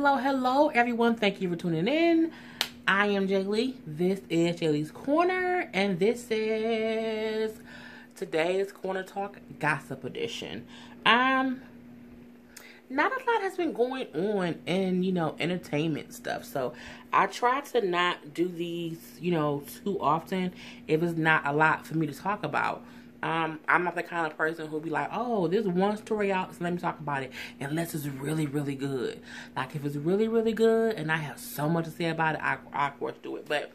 Hello, everyone. Thank you for tuning in. I am Jay Lee. This is Jay Lee's Corner, and this is today's Corner Talk Gossip Edition. Not a lot has been going on in, entertainment stuff. So I try to not do these, too often if it's not a lot for me to talk about. I'm not the kind of person who'll be like, oh, there's one story out, so let me talk about it. Unless it's really, really good. Like, if it's really, really good and I have so much to say about it, I of course do it. But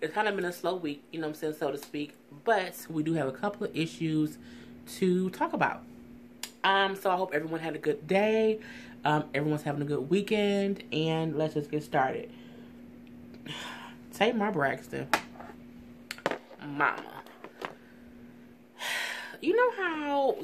it's kind of been a slow week, so to speak. But we do have a couple of issues to talk about. So I hope everyone had a good day. Everyone's having a good weekend. And let's just get started. Tamar Braxton. Mama. You know how,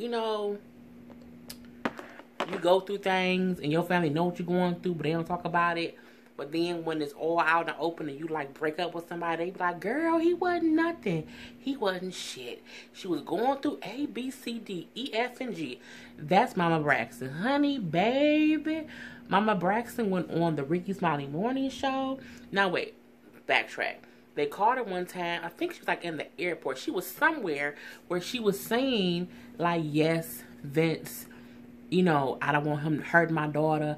you go through things and your family know what you're going through, but they don't talk about it. But then when it's all out in the open and you, break up with somebody, they be like, girl, he wasn't nothing. He wasn't shit. She was going through A, B, C, D, E, F, and G. That's Mama Braxton. Honey, baby. Mama Braxton went on the Ricky Smiley Morning Show. Now, wait. Backtrack. They called her one time. I think she was, in the airport. She was somewhere where she was saying, yes, Vince, I don't want him to hurt my daughter.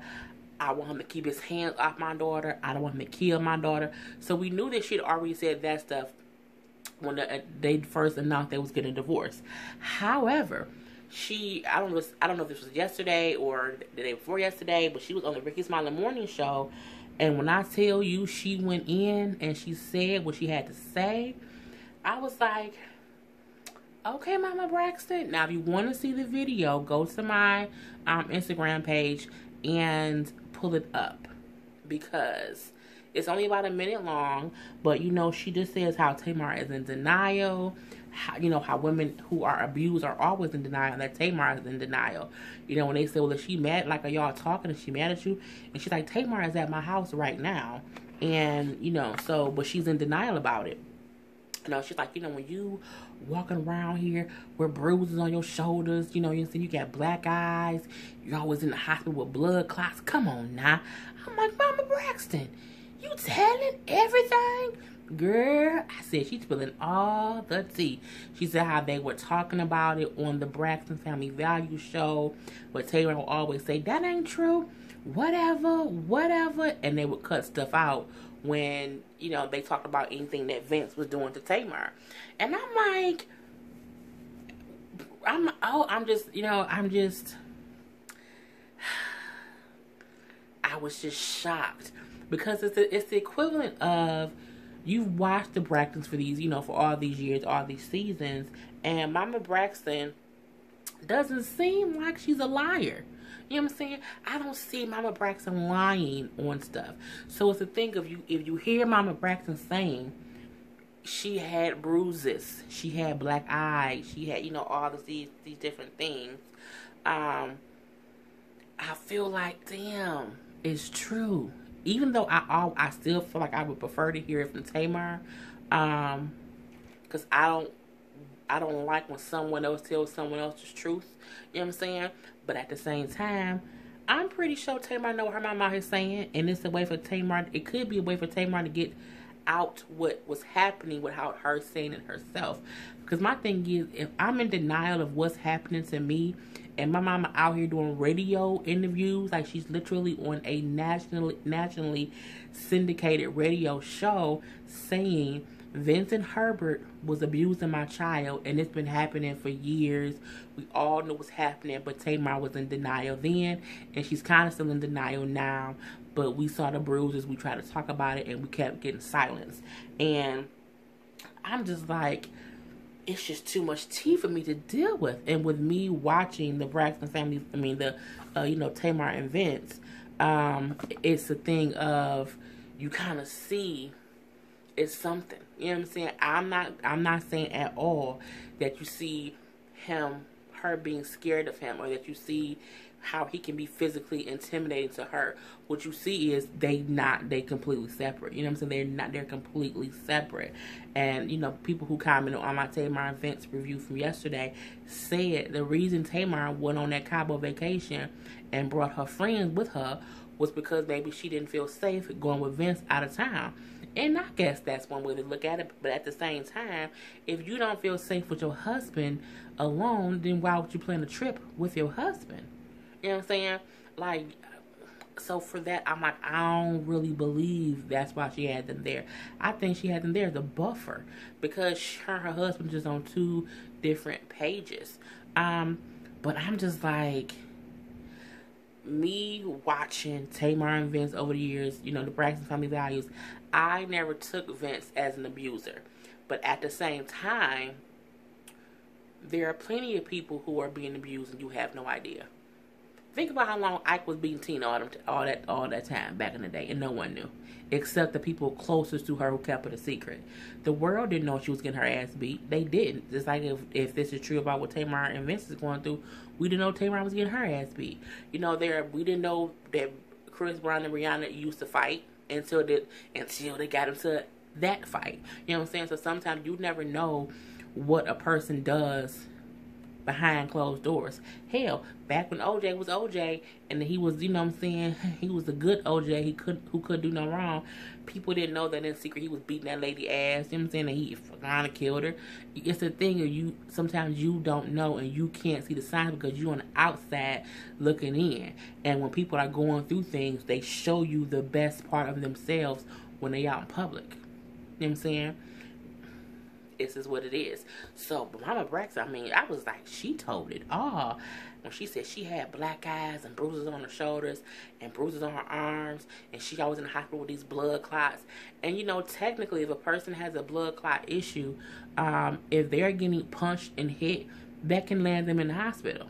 I want him to keep his hands off my daughter. I don't want him to kill my daughter. So we knew that she'd already said that stuff when they first announced they was getting divorced. However, I don't know if this was yesterday or the day before yesterday, but she was on the Ricky Smiley Morning Show. And when I tell you she went in and she said what she had to say, I was like, okay, Mama Braxton. Now, if you want to see the video, go to my Instagram page and pull it up. Because it's only about a minute long. But, she just says how Tamar is in denial. How women who are abused are always in denial. And that Tamar is in denial. When they say, well, is she mad? Are y'all talking? Is she mad at you? And she's like, Tamar is at my house right now. And, but she's in denial about it. She's like, when you walking around here with bruises on your shoulders, you got black eyes, you're always in the hospital with blood clots. Come on now. I'm like, Mama Braxton, you telling everything? Girl, I said she's spilling all the tea. She said how they were talking about it on the Braxton Family Value Show, but Taylor will always say, that ain't true, whatever, and they would cut stuff out when, they talked about anything that Vince was doing to Tamar. And I'm like, I was just shocked. Because it's the equivalent of, you've watched the Braxtons for these, for all these years, all these seasons, and Mama Braxton doesn't seem like she's a liar. You know what I'm saying? I don't see Mama Braxton lying on stuff. So it's a thing of if you hear Mama Braxton saying she had bruises, she had black eyes, she had, all of these different things, I feel like, damn, it's true. Even though I still feel like I would prefer to hear it from Tamar, because I don't like when someone else tells someone else's truth. You know what I'm saying? But at the same time, I'm pretty sure Tamar know what her mama is saying, and it's a way for Tamar. It could be a way for Tamar to get out what was happening without her saying it herself. Because my thing is, if I'm in denial of what's happening to me, and my mama out here doing radio interviews, she's literally on a nationally syndicated radio show saying Vincent Herbert was abusing my child, and it's been happening for years. We all knew what's happening, but Tamar was in denial then, and she's kind of still in denial now. But we saw the bruises, we tried to talk about it, and we kept getting silenced. And I'm just like, it's just too much tea for me to deal with. And with me watching the Braxton family, Tamar and Vince, it's a thing of, you kind of see it's something. You know what I'm saying? I'm not saying at all that you see her being scared of him, or that you see how he can be physically intimidating to her. What you see is they completely separate. You know what I'm saying? They're completely separate. And, people who commented on my Tamar and Vince review from yesterday said the reason Tamar went on that Cabo vacation and brought her friends with her was because maybe she didn't feel safe going with Vince out of town. And I guess that's one way to look at it. But at the same time, if you don't feel safe with your husband alone, then why would you plan a trip with your husband? You know what I'm saying? Like, so for that, I'm like, I don't really believe that's why she had them there. I think she had them there as a buffer because her and her husband just on two different pages. But I'm just like, me watching Tamar and Vince over the years, you know, the Braxton family values, I never took Vince as an abuser. But at the same time, there are plenty of people who are being abused and you have no idea. Think about how long Ike was beating Tina all that time back in the day, and no one knew, except the people closest to her who kept it a secret. The world didn't know she was getting her ass beat. They didn't. Just like if this is true about what Tamar and Vince is going through, we didn't know Tamar was getting her ass beat. You know, we didn't know that Chris Brown and Rihanna used to fight until they got into that fight. You know what I'm saying? So sometimes you never know what a person does behind closed doors. Hell, back when OJ was OJ and he was, you know what I'm saying, he was a good OJ, who could do no wrong, people didn't know that in secret he was beating that lady ass, you know what I'm saying, and he kind of killed her. It's a thing of sometimes you don't know and you can't see the signs because you're on the outside looking in. And when people are going through things, they show you the best part of themselves when they out in public. You know what I'm saying? This is what it is. So, Mama Braxton, I mean, I was like, she told it all. When she said she had black eyes and bruises on her shoulders and bruises on her arms, and she always in the hospital with these blood clots. And, you know, technically, if a person has a blood clot issue, if they're getting punched and hit, that can land them in the hospital.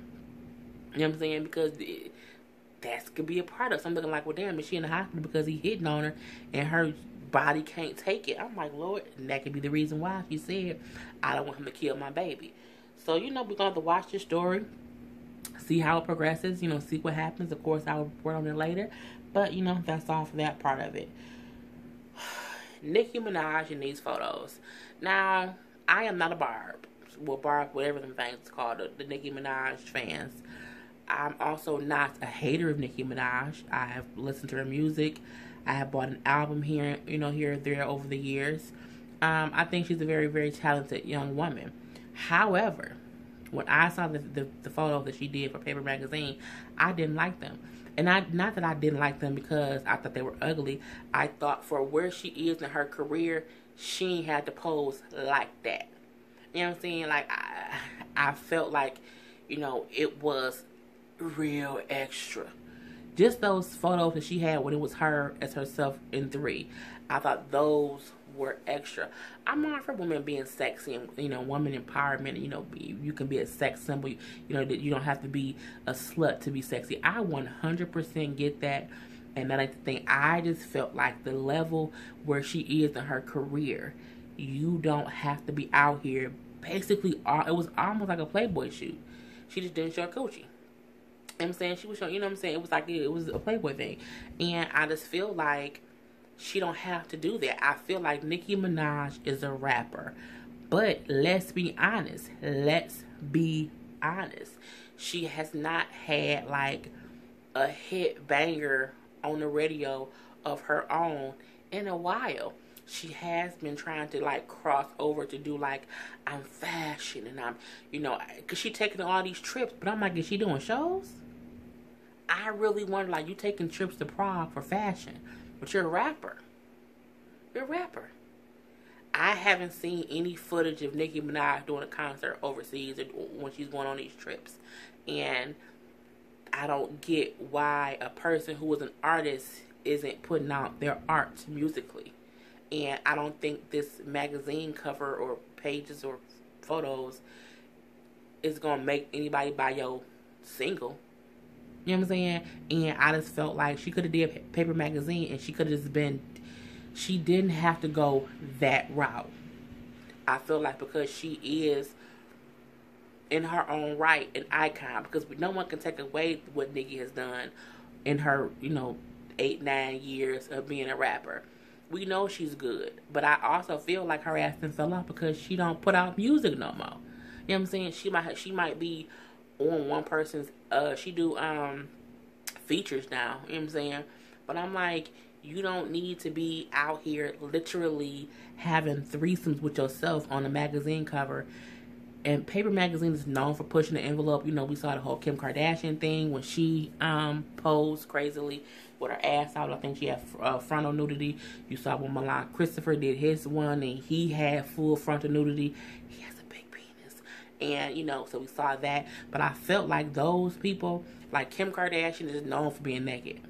You know what I'm saying? Because that could be a part of something like, well, damn, is she in the hospital because he hitting on her and her body can't take it? I'm like, Lord, and that could be the reason why she said, I don't want him to kill my baby. So, you know, we're going to have to watch this story, see how it progresses, you know, see what happens. Of course, I'll report on it later. But, you know, that's all for that part of it. Nicki Minaj in these photos. Now, I am not a Barb. Well, Barb, whatever them things called, the Nicki Minaj fans. I'm also not a hater of Nicki Minaj. I have listened to her music. I have bought an album here, you know, here or there over the years. I think she's a very, very talented young woman. However, when I saw the photos that she did for Paper Magazine, I didn't like them. And not that I didn't like them because I thought they were ugly. I thought for where she is in her career, she ain't had to pose like that. You know what I'm saying? Like, I felt like, you know, it was real extra. Just those photos that she had when it was her as herself in 3, I thought those were extra. I'm all for women being sexy and, you know, woman empowerment. You know, you can be a sex symbol. You know, you don't have to be a slut to be sexy. I 100% get that. And that ain't the thing. I just felt like the level where she is in her career, you don't have to be out here. Basically, it was almost like a Playboy shoot. She just didn't show coochie. You know what I'm saying? She was showing, you know what I'm saying? It was like, it was a Playboy thing. And I just feel like she don't have to do that. I feel like Nicki Minaj is a rapper. But let's be honest. Let's be honest. She has not had like a hit banger on the radio of her own in a while. She has been trying to like cross over to do like, I'm fashion and I'm, you know, because she taking all these trips. But I'm like, is she doing shows? I really wonder, like, you taking trips to Prague for fashion, but you're a rapper. You're a rapper. I haven't seen any footage of Nicki Minaj doing a concert overseas or when she's going on these trips. And I don't get why a person who is an artist isn't putting out their art musically. And I don't think this magazine cover or pages or photos is going to make anybody buy your single. You know what I'm saying? And I just felt like she could have did Paper Magazine and she could have just been, she didn't have to go that route. I feel like because she is in her own right an icon, because no one can take away what Nicki has done in her, you know, 8-9 years of being a rapper. We know she's good, but I also feel like her ass done fell off because she don't put out music no more. You know what I'm saying? She might be on one person's she do features now, you know what I'm saying? But I'm like, you don't need to be out here literally having threesomes with yourself on a magazine cover. And Paper Magazine is known for pushing the envelope. You know, we saw the whole Kim Kardashian thing when she posed crazily with her ass out. I think she had frontal nudity. You saw when Milan Christopher did his one and he had full frontal nudity. He has a big penis. And, you know, so we saw that. But I felt like those people, like Kim Kardashian is known for being naked.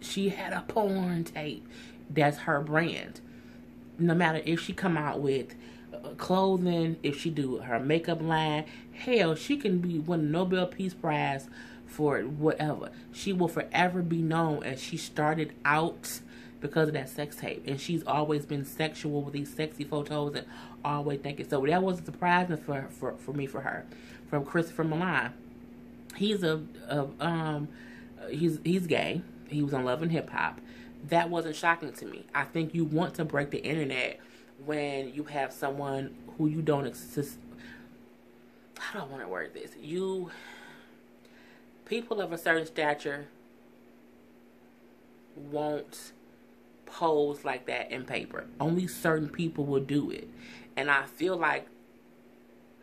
She had a porn tape. That's her brand. No matter if she come out with clothing, if she do her makeup line, hell, she can be win a Nobel Peace Prize for whatever. She will forever be known as she started out because of that sex tape, and she's always been sexual with these sexy photos and always thinking. So that wasn't surprising for me for her. From Christopher Milan, he's he's gay. He was on Love and Hip Hop. That wasn't shocking to me. I think you want to break the internet when you have someone who you don't exist. How do I want to word this? People of a certain stature won't pose like that in paper. Only certain people will do it. And I feel like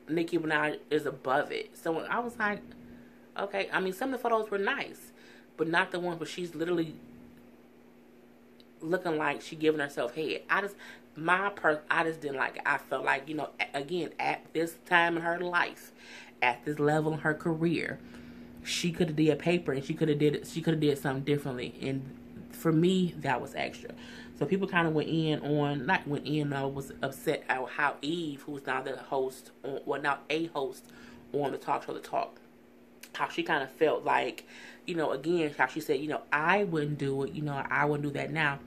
Nicki Minaj is above it. So I was like, okay, I mean, some of the photos were nice, but not the ones where she's literally looking like she giving herself head. I just didn't like it. I felt like, you know, again, at this time in her life, at this level in her career, she could have did a paper and she could have did something differently. And for me, that was extra. So people kind of was upset at how Eve, who's now the host, now a host on the talk show The Talk, how she kind of felt like, you know, again, how she said, you know, I wouldn't do it, you know, I wouldn't do that now.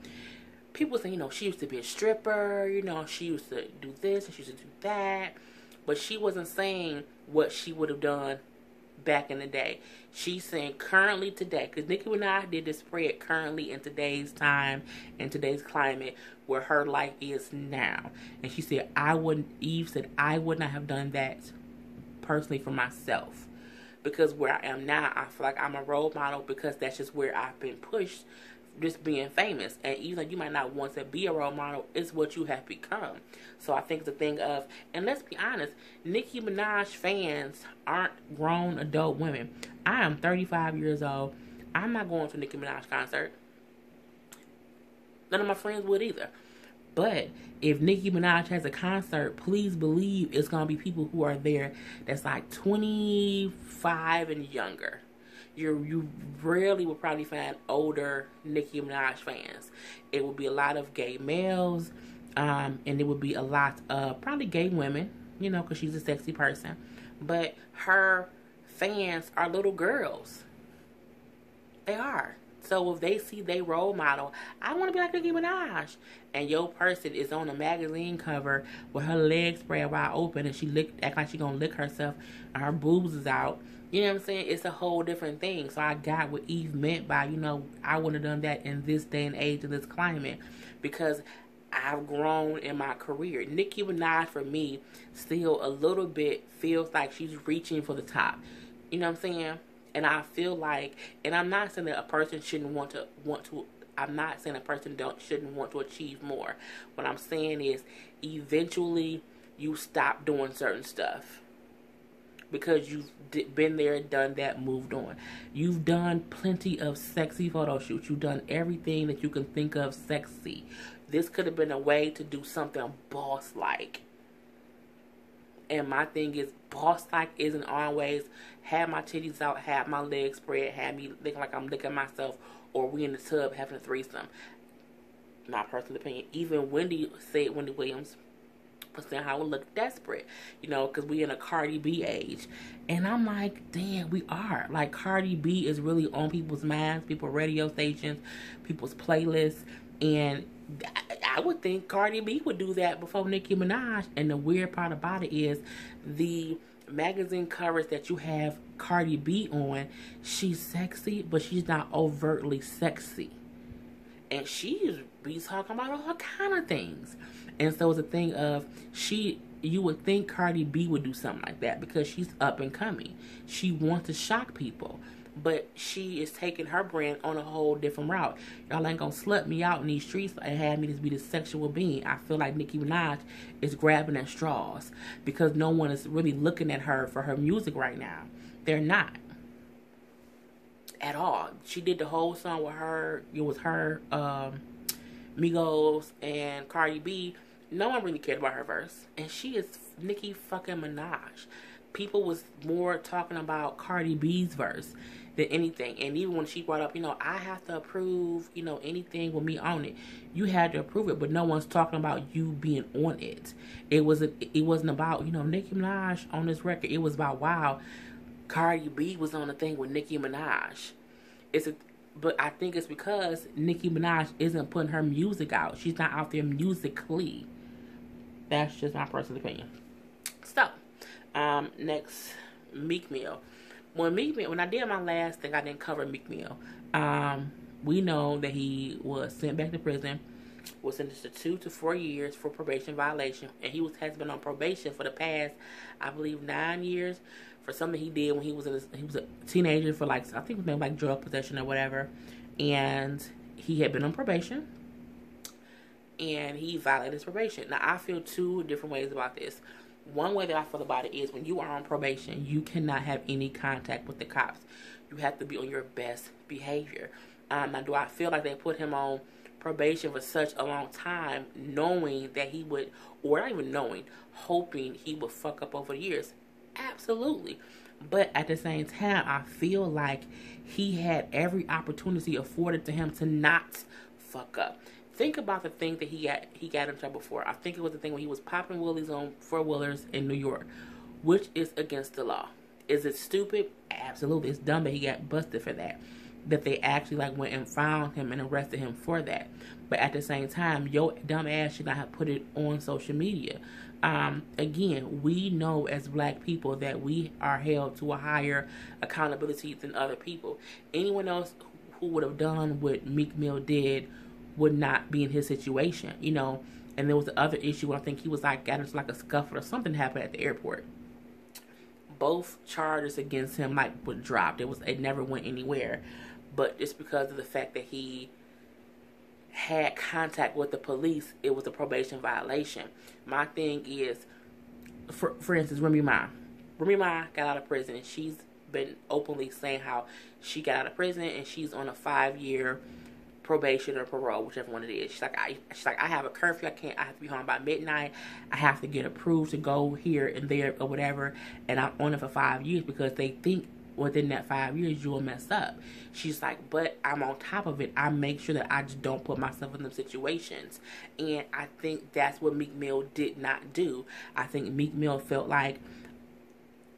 People say, you know, she used to be a stripper, you know, she used to do this and she used to do that. But she wasn't saying what she would have done back in the day. She's saying currently today, because Nicki Minaj did this spread currently in today's time, in today's climate, where her life is now. And she said, Eve said, I would not have done that personally for myself. Because where I am now, I feel like I'm a role model because that's just where I've been pushed, just being famous. And even though you might not want to be a role model, it's what you have become. So I think it's a thing of, and let's be honest, Nicki Minaj fans aren't grown adult women. I am 35 years old. I'm not going to a Nicki Minaj concert. None of my friends would either. But if Nicki Minaj has a concert, please believe it's going to be people who are there that's like 25 and younger. You rarely will probably find older Nicki Minaj fans. It will be a lot of gay males, and it would be a lot of probably gay women, you know, because she's a sexy person. But her fans are little girls. They are. So if they see their role model, I want to be like Nicki Minaj. And your person is on a magazine cover with her legs spread wide open and she act like she gonna lick herself and her boobs is out. You know what I'm saying? It's a whole different thing. So I got what Eve meant by, you know, I wouldn't have done that in this day and age, in this climate, because I've grown in my career. Nicki Minaj, for me, still a little bit feels like she's reaching for the top. You know what I'm saying? And I feel like, and I'm not saying that a person shouldn't want to, I'm not saying a person shouldn't want to achieve more. What I'm saying is, eventually, you stop doing certain stuff. Because you've been there, done that, moved on. You've done plenty of sexy photo shoots. You've done everything that you can think of sexy. This could have been a way to do something boss-like. And my thing is, boss-like isn't always have my titties out, have my legs spread, have me looking like I'm licking myself, or we in the tub having a threesome. My personal opinion. Even Wendy Williams was saying how we look desperate, you know, because we in a Cardi B age. And I'm like, damn, we are. Like, Cardi B is really on people's minds, people's radio stations, people's playlists. And I would think Cardi B would do that before Nicki Minaj. And the weird part about it is the magazine covers that you have Cardi B on, she's sexy, but she's not overtly sexy. And she be talking about all kind of things. And so it's a thing of, you would think Cardi B would do something like that because she's up and coming. She wants to shock people. but she is taking her brand on a whole different route. Y'all ain't gonna slut me out in these streets and have me to be this sexual being. I feel like Nicki Minaj is grabbing at straws because no one is really looking at her for her music right now. They're not. At all. She did the whole song with her. It was her, Migos, and Cardi B. No one really cared about her verse. And she is Nicki fucking Minaj. People was more talking about Cardi B's verse than anything. And even when she brought up, I have to approve, anything with me on it. You had to approve it, but no one's talking about you being on it. It wasn't about, Nicki Minaj on this record. It was about, wow, Cardi B was on the thing with Nicki Minaj. But I think it's because Nicki Minaj isn't putting her music out. She's not out there musically. That's just my personal opinion. So, next, Meek Mill. When I did my last thing, I didn't cover Meek Mill. We know that he was sent back to prison, was sentenced to 2 to 4 years for probation violation, and he has been on probation for the past, I believe, 9 years for something he did when he was a teenager for I think it was like drug possession or whatever, and he had been on probation, and he violated his probation. Now I feel two different ways about this. One way that I feel about it is when you are on probation, you cannot have any contact with the cops. You have to be on your best behavior. Now do I feel like they put him on probation for such a long time knowing that he would, or not even knowing, hoping he would fuck up over the years? Absolutely. But at the same time, I feel like he had every opportunity afforded to him to not fuck up. Think about the thing that he got in trouble for. I think it was the thing when he was popping willies on four-wheelers in New York, which is against the law. Is it stupid? Absolutely. It's dumb that he got busted for that. That they actually went and found him and arrested him for that. But at the same time, your dumb ass should not have put it on social media. Again, we know as black people that we are held to a higher accountability than other people. Anyone else who would have done what Meek Mill did would not be in his situation, And there was the other issue where I think he was got into a scuffle or something happened at the airport. Both charges against him were dropped. It never went anywhere. But just because of the fact that he had contact with the police, it was a probation violation. My thing is, for instance, Remy Ma. Remy Ma got out of prison, and she's been openly saying how she got out of prison and she's on a 5-year probation or parole, whichever one it is. She's like, I have a curfew. I have to be home by midnight. I have to get approved to go here and there or whatever. And I'm on it for 5 years because they think within that 5 years you'll mess up. She's like, but I'm on top of it. I make sure that I just don't put myself in them situations. And I think that's what Meek Mill did not do. I think Meek Mill felt like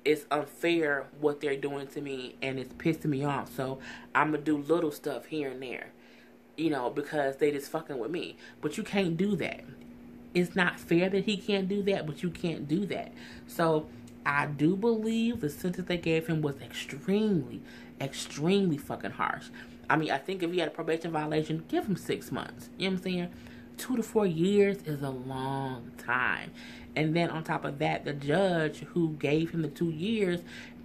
it's unfair what they're doing to me and it's pissing me off. So I'm going to do little stuff here and there. Because they just fucking with me. But you can't do that. It's not fair that he can't do that, but you can't do that. So I do believe the sentence they gave him was extremely, extremely fucking harsh. I mean, I think if he had a probation violation, give him 6 months. You know what I'm saying? 2 to 4 years is a long time. And then on top of that, the judge who gave him the 2 years,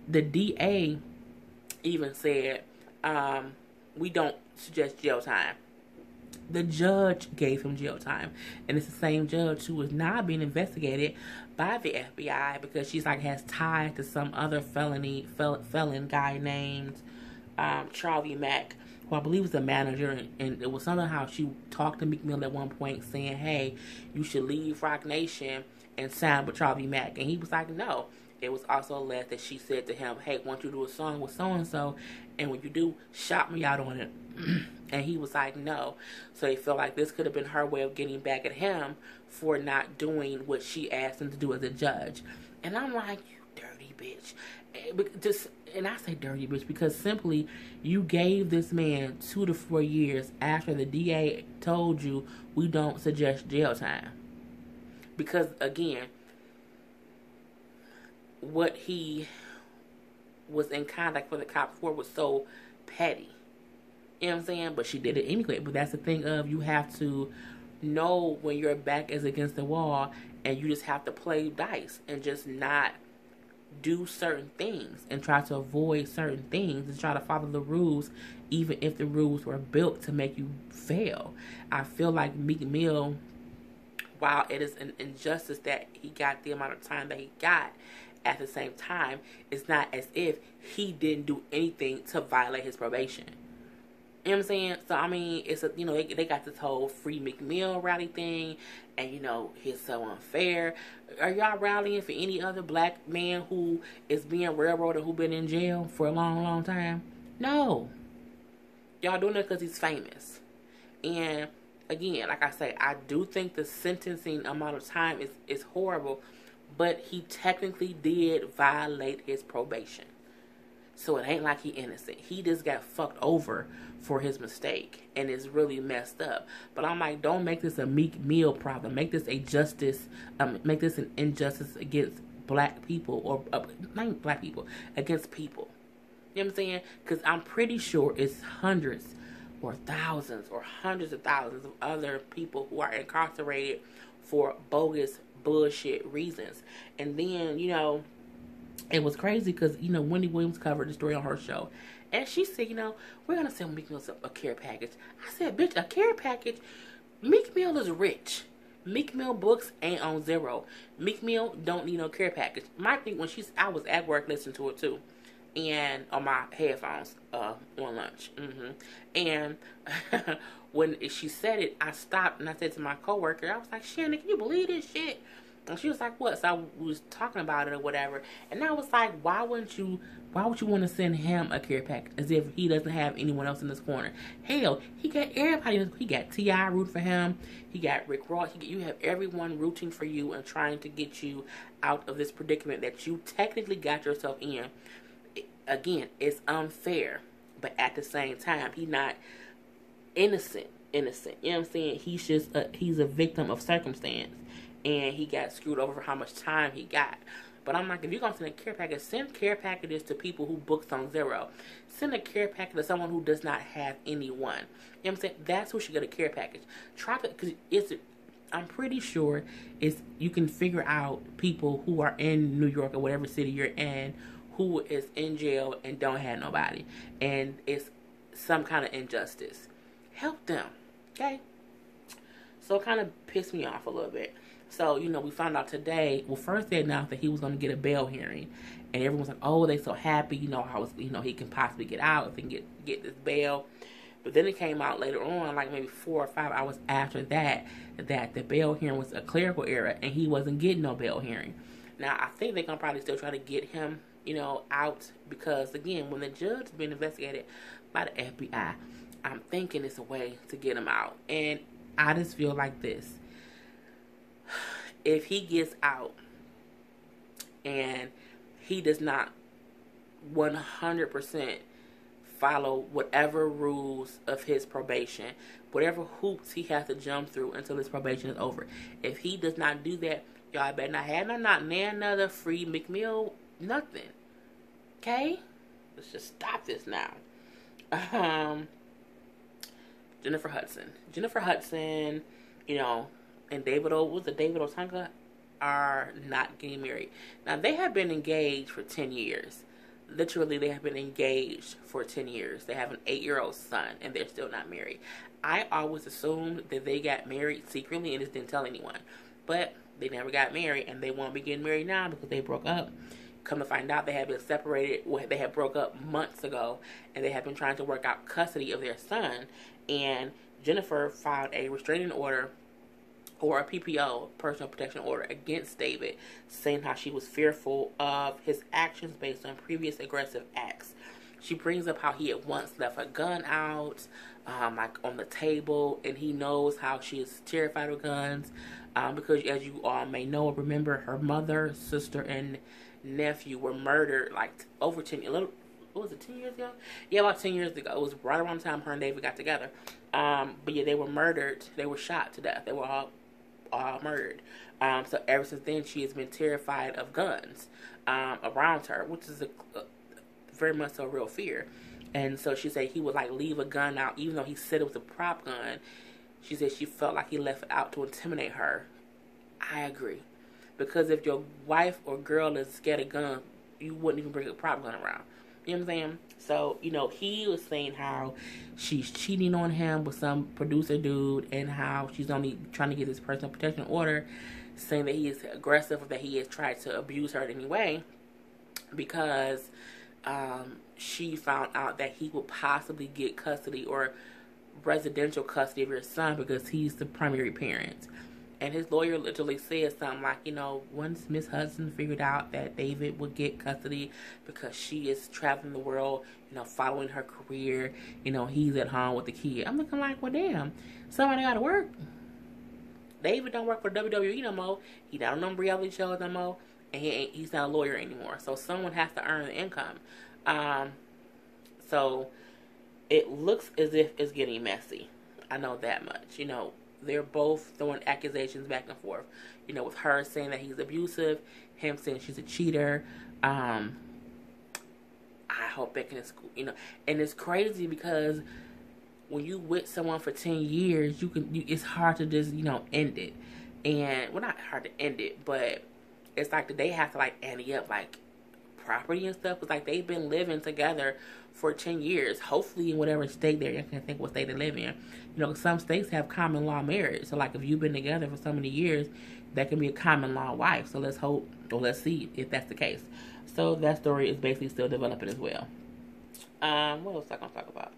the DA even said, we don't suggest jail time. The judge gave him jail time. And it's the same judge who is now being investigated by the FBI because she's has ties to some other felon guy named Charlie Mack, who I believe is the manager. And it was something how she talked to Meek Mill at one point saying, hey, you should leave Rock Nation and sign with Charlie Mack. And he was like, no. It was also alleged that she said to him, hey, why don't you do a song with so-and-so, and when you do, shout me out on it. And he was like, no. So he felt like this could have been her way of getting back at him for not doing what she asked him to do as a judge. And I'm like, you dirty bitch. And I say dirty bitch because simply you gave this man 2 to 4 years after the DA told you we don't suggest jail time. Because, again, what he was in contact with the cop for was so petty. You know what I'm saying? But she did it anyway. But that's the thing of you have to know when your back is against the wall and you just have to play dice and just not do certain things and try to avoid certain things and try to follow the rules, even if the rules were built to make you fail. I feel like Meek Mill, while it is an injustice that he got the amount of time that he got, at the same time, it's not as if he didn't do anything to violate his probation. You know what I'm saying? So, I mean, it's a, they got this whole free Meek Mill rally thing, and, it's so unfair. Are y'all rallying for any other black man who is being railroaded, who been in jail for a long, long time? No. Y'all doing it because he's famous. And, again, like I say, I do think the sentencing amount of time is horrible, but he technically did violate his probation. So it ain't like he innocent. He just got fucked over for his mistake, and it's really messed up. But I'm like, don't make this a Meek Mill problem. Make this a justice. Make this an injustice against black people, or not black people, against people. You know what I'm saying? Because I'm pretty sure it's hundreds or thousands or hundreds of thousands of other people who are incarcerated for bogus bullshit reasons. And then, it was crazy because, Wendy Williams covered the story on her show. And she said, we're going to send Meek Mill a care package. I said, bitch, a care package? Meek Mill is rich. Meek Mill books ain't on zero. Meek Mill don't need no care package. My thing, I was at work listening to it too. And on my headphones, on lunch. And when she said it, I stopped and I said to my coworker, I was like, Shannon, can you believe this shit? And she was like, what? So I was talking about it or whatever. And I was like, why would you want to send him a care package as if he doesn't have anyone else in this corner? Hell, he got everybody. He got T.I. rooting for him. He got Rick Ross. You have everyone rooting for you and trying to get you out of this predicament that you technically got yourself in. Again, it's unfair. But at the same time, he's not innocent. You know what I'm saying? He's a victim of circumstance. And he got screwed over for how much time he got. But I'm like, if you're going to send a care package, send care packages to people who books on zero. Send a care package to someone who does not have anyone. You know what I'm saying? That's who should get a care package. Because I'm pretty sure you can figure out people who are in New York or whatever city you're in who is in jail and don't have nobody. And it's some kind of injustice. Help them. Okay? So it kind of pissed me off a little bit. So, we found out today, first they announced that he was going to get a bail hearing. And everyone was like, oh, they so happy, how he can possibly get out if he can get this bail. But then it came out later on, like maybe 4 or 5 hours after that the bail hearing was a clerical error and he wasn't getting no bail hearing. Now, I think they're going to probably still try to get him, out because, again, when the judge is being investigated by the FBI, I'm thinking it's a way to get him out. And I just feel like this. If he gets out and he does not 100% follow whatever rules of his probation, whatever hoops he has to jump through until his probation is over, if he does not do that, y'all better not have another free Meek Mill, nothing. Okay? Let's just stop this now. Jennifer Hudson, and David Otunga are not getting married. Now, they have been engaged for 10 years. Literally, they have been engaged for 10 years. They have an 8-year-old son, and they're still not married. I always assumed that they got married secretly and just didn't tell anyone. But they never got married, and they won't be getting married now because they broke up. Come to find out, they have been separated. They had broke up months ago, and they have been trying to work out custody of their son. And Jennifer filed a restraining order, or a PPO, personal protection order, against David, saying how she was fearful of his actions based on previous aggressive acts. She brings up how he had once left a gun out, like on the table, and he knows how she is terrified of guns, because as you all may know or remember, her mother, sister, and nephew were murdered like over 10 years. What was it, 10 years ago? Yeah, about 10 years ago. It was right around the time her and David got together. But yeah, they were murdered. They were shot to death. They were all murdered. So ever since then, she has been terrified of guns around her, which is a very much so a real fear. And so she said he would like leave a gun out, even though he said it was a prop gun. She said she felt like he left it out to intimidate her. I agree. Because if your wife or girl is scared of guns, you wouldn't even bring a prop gun around. You know what I'm saying? So, you know, he was saying how she's cheating on him with some producer dude and how she's only trying to get this personal protection order, saying that he is aggressive or that he has tried to abuse her in any way because she found out that he will possibly get custody or residential custody of your son because he's the primary parent. And his lawyer literally said something like, you know, once Miss Hudson figured out that David would get custody because she is traveling the world, you know, following her career, you know, he's at home with the kid. I'm looking like, well, damn, somebody got to work. David don't work for WWE no more. He not on them reality shows no more. And he's not a lawyer anymore. So someone has to earn the income. So it looks as if it's getting messy. I know that much, you know. They're both throwing accusations back and forth. You know, with her saying that he's abusive, him saying she's a cheater. I hope back in school, you know. And it's crazy because when you with someone for 10 years, it's hard to just, you know, end it. And, well, not hard to end it, but it's like they have to, like, ante up, like, property and stuff. It's like they've been living together for 10 years, hopefully in whatever state they're in. I can't think what state they live in. You know, some states have common law marriage. So, like, if you've been together for so many years, that can be a common law wife. So let's hope, or let's see if that's the case. So that story is basically still developing as well. What else am I going to talk about?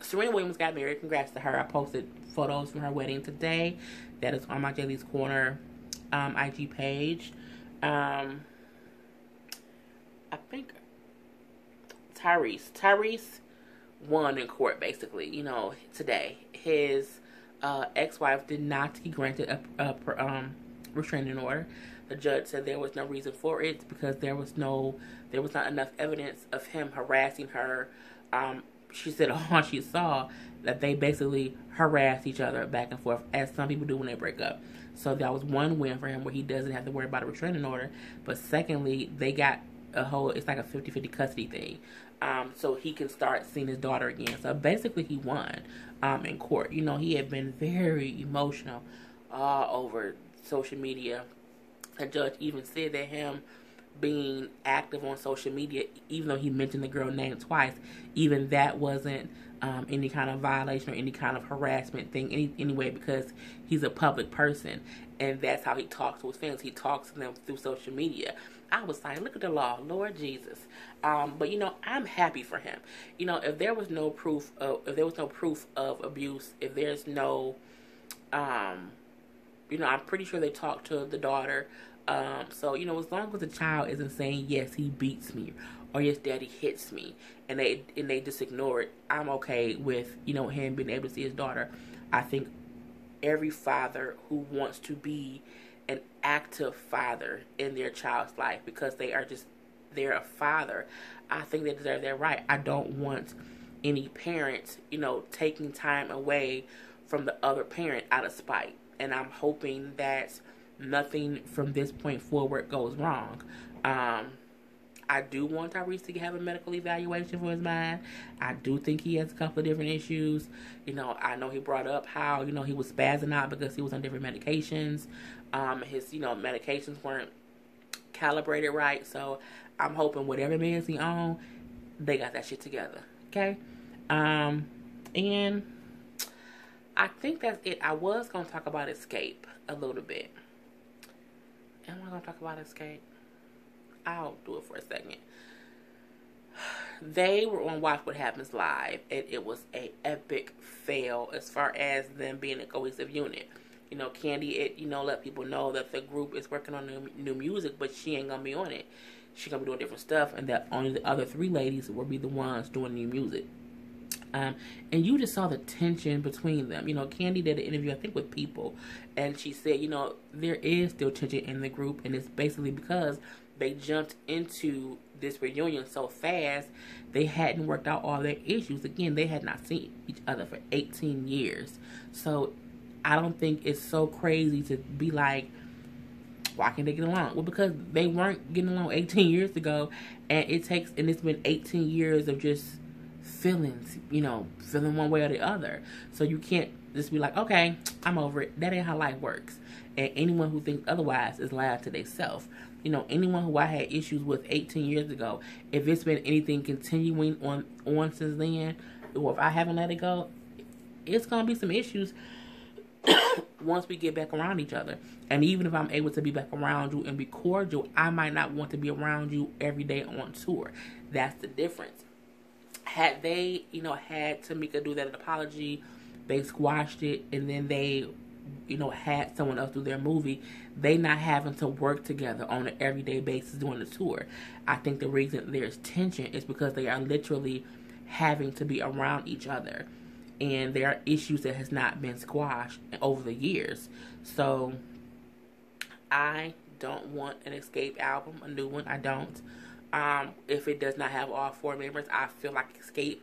Serena Williams got married. Congrats to her. I posted photos from her wedding today. That is on my Jaylee's Corner IG page. I think Tyrese won in court, basically, you know, today. His ex-wife did not get granted a restraining order. The judge said there was no reason for it because there was not enough evidence of him harassing her. She said all she saw that they basically harassed each other back and forth, as some people do when they break up. So that was one win for him where he doesn't have to worry about a restraining order. But secondly, they got it's like a 50-50 custody thing. So he can start seeing his daughter again. So basically he won in court. You know, he had been very emotional over social media. The judge even said that him being active on social media, even though he mentioned the girl name twice, even that wasn't any kind of violation or any kind of harassment thing anyway, because he's a public person and that's how he talks to his fans. He talks to them through social media. I was like, look at the law, Lord Jesus. But you know, I'm happy for him. You know, if there was no proof of abuse, if there's no, you know, I'm pretty sure they talked to the daughter. So, you know, as long as the child isn't saying, yes, he beats me, or yes, daddy hits me, and they just ignore it, I'm okay with, you know, him being able to see his daughter. I think every father who wants to be an active father in their child's life, because they're a father, I think they deserve their right. I don't want any parent, you know, taking time away from the other parent out of spite. And I'm hoping that nothing from this point forward goes wrong. I do want Tyrese to have a medical evaluation for his mind. I do think he has a couple of different issues. You know, I know he brought up how, you know, he was spazzing out because he was on different medications. His, you know, medications weren't calibrated right. So I'm hoping whatever meds he on, they got that shit together. Okay? And I think that's it. I was going to talk about Escape a little bit. Am I going to talk about Escape? I'll do it for a second. They were on Watch What Happens Live, and it was a epic fail as far as them being a cohesive unit. You know, Candy, you know, let people know that the group is working on new music, but she ain't going to be on it. She's going to be doing different stuff, and that only the other three ladies will be the ones doing new music. And you just saw the tension between them. You know, Candy did an interview, I think, with People, and she said, you know, there is still tension in the group, and it's basically because they jumped into this reunion so fast, they hadn't worked out all their issues. Again, they had not seen each other for 18 years. So I don't think it's so crazy to be like, why can't they get along? Well, because they weren't getting along 18 years ago, and it's been 18 years of just feelings, you know, feeling one way or the other. So you can't just be like, okay, I'm over it. That ain't how life works. And anyone who thinks otherwise is lying to themselves. You know, anyone who I had issues with 18 years ago, if it's been anything continuing on since then, or if I haven't let it go, it's going to be some issues once we get back around each other. And even if I'm able to be back around you and be cordial, I might not want to be around you every day on tour. That's the difference. Had they, you know, had Tamika do that apology, they squashed it, and then they, you know, had someone else do their movie, they not having to work together on an everyday basis doing the tour. I think the reason there's tension is because they are literally having to be around each other. And there are issues that has not been squashed over the years. So, I don't want an Escape album, a new one. I don't. If it does not have all 4 members, I feel like Escape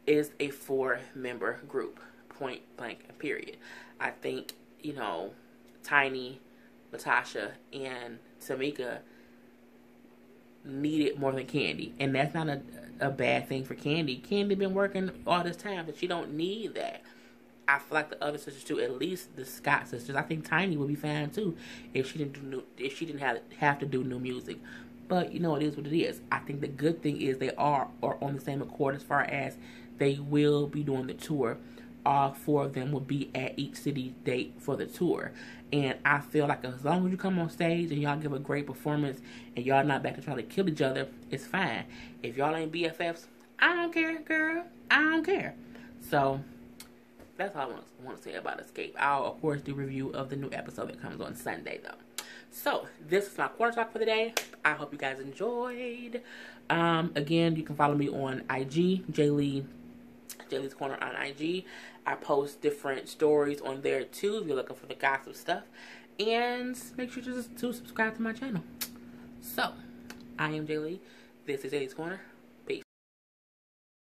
is a 4-member group. Point blank, period. I think, you know, Tiny, Natasha, and Tamika need it more than Candy. And that's not a bad thing for Candy. Candy been working all this time, but she don't need that. I feel like the other sisters too, at least the Scott sisters. I think Tiny would be fine too if she didn't have to do new music. But you know, it is what it is. I think the good thing is they are on the same accord as far as they will be doing the tour. All 4 of them will be at each city date for the tour. And I feel like as long as you come on stage and y'all give a great performance and y'all not back to try to kill each other, it's fine. If y'all ain't BFFs, I don't care, girl. I don't care. So, that's all I want to say about Escape. I'll, of course, do a review of the new episode that comes on Sunday, though. So, this is my quarter talk for the day. I hope you guys enjoyed. Again, you can follow me on IG, Jaylee's Corner on IG. I post different stories on there, too, if you're looking for the gossip stuff. And make sure to subscribe to my channel. So, I am Jaylee. This is Jaylee's Corner.